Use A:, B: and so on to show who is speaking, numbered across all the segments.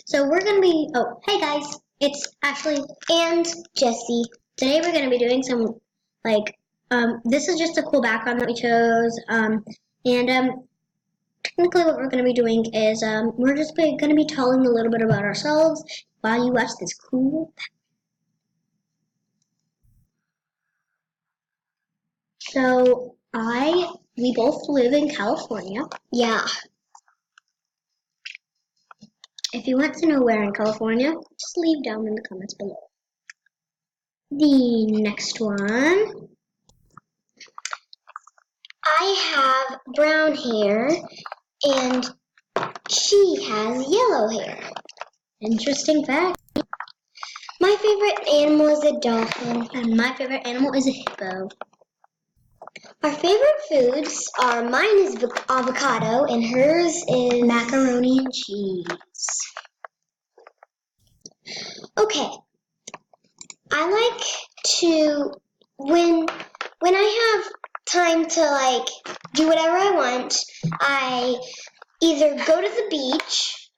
A: So we're gonna be, oh, hey guys, it's Ashley and Jesse. Today we're gonna be doing some, this is just a cool background that we chose, technically what we're gonna be doing is, we're just gonna be telling a little bit about ourselves while you watch this cool. So, we both live in California.
B: Yeah.
A: If you want to know where in California, just leave down in the comments below. The next one.
B: I have brown hair and she has yellow hair.
A: Interesting fact.
B: My favorite animal is a dolphin.
A: And my favorite animal is a hippo.
B: Our favorite foods are, mine is avocado and hers is
A: Macaroni and cheese.
B: Okay. I like to, when I have time to do whatever I want, I either go to the beach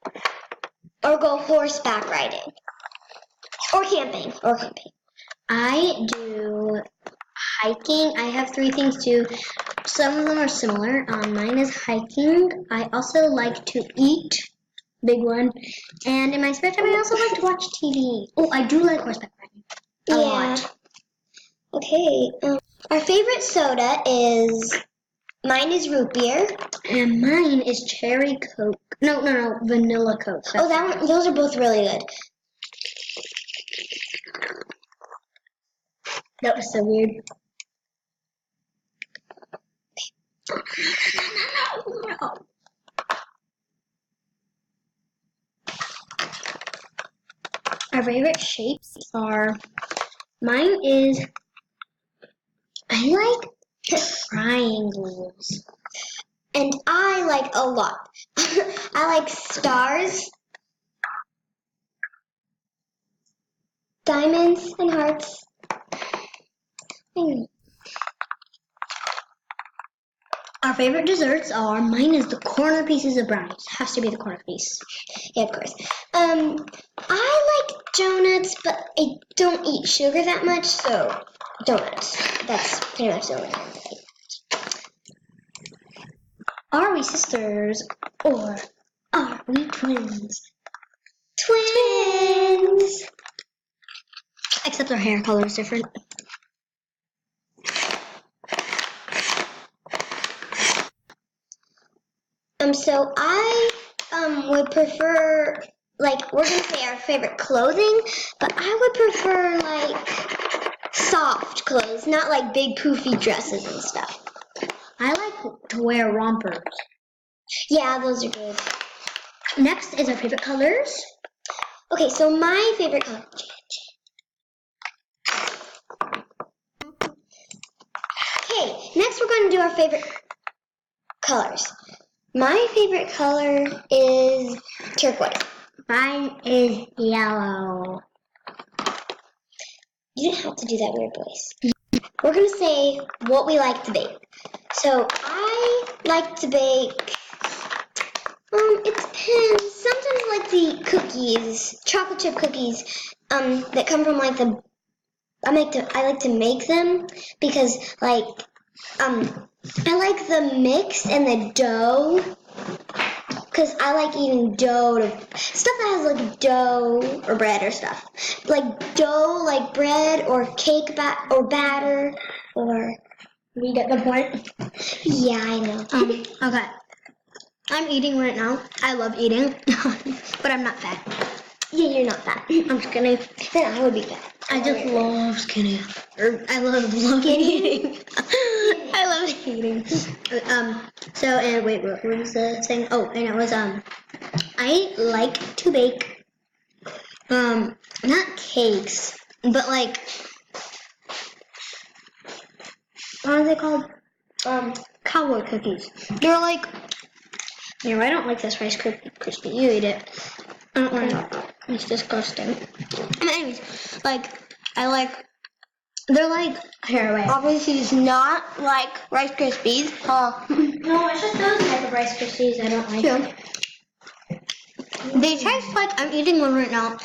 B: or go horseback riding or camping.
A: I do hiking. I have 3 things too. Some of them are similar. Mine is hiking. I also like to eat. Big one. And in my spare time, I also like to watch TV. Oh, I do like horseback riding. A lot.
B: Okay. Our favorite soda is, mine is root beer.
A: And mine is cherry Coke. No, vanilla Coke.
B: Oh, that one. Those are both really good.
A: That was so weird. No. Our favorite shapes are, mine is, I like triangles.
B: And I like a lot. I like stars, diamonds, and hearts.
A: Our favorite desserts are, mine is the corner pieces of brownies. Has to be the corner piece.
B: Yeah, of course. I like donuts, but I don't eat sugar that much, so donuts. That's pretty much the only thing I like.
A: Are we sisters or are we twins?
B: Twins!
A: Except our hair color is different.
B: So I would prefer, we're gonna say our favorite clothing, but I would prefer soft clothes, not big poofy dresses and stuff.
A: I like to wear rompers.
B: Yeah, those are good.
A: Next is our favorite colors.
B: Okay, so my favorite color. Okay, next we're going to do our favorite colors. My favorite color is turquoise.
A: Mine is yellow.
B: You didn't have to do that weird voice. We're going to say what we like to bake. So I like to bake, it depends. Sometimes I like the cookies, chocolate chip cookies, that come from I like to make them because I like the mix and the dough, because I like eating dough, stuff that has dough or bread or stuff. Dough, bread or cake or batter or...
A: We get the point?
B: Yeah, I know.
A: Okay. I'm eating right now. I love eating, but I'm not fat.
B: Yeah, you're not fat.
A: I'm skinny.
B: Then I would be fat.
A: I just love skinny. I love eating. I love eating. Wait, what was the thing? Oh, and it was, I like to bake, not cakes, but what are they called? Cowboy cookies. They're here, I don't like this Rice Krispie. You eat it. I don't want it. It's disgusting. Anyways, here, wait.
B: Obviously, it's not like Rice Krispies, huh?
A: No, it's just those type of Rice Krispies I don't like.
B: Yeah.
A: They taste like I'm eating one right now.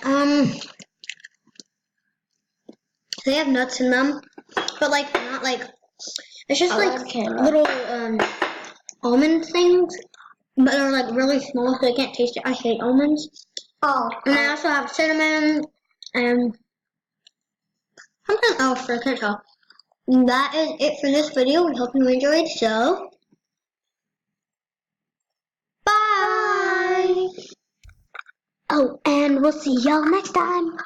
A: They have nuts in them, but like not like it's just like little almond things, but they're like really small, so I can't taste it. I hate almonds.
B: Oh.
A: And I also have cinnamon and something else, but I can't tell. And that is it for this video. We hope you enjoyed. So, bye.
B: Oh, and we'll see y'all next time.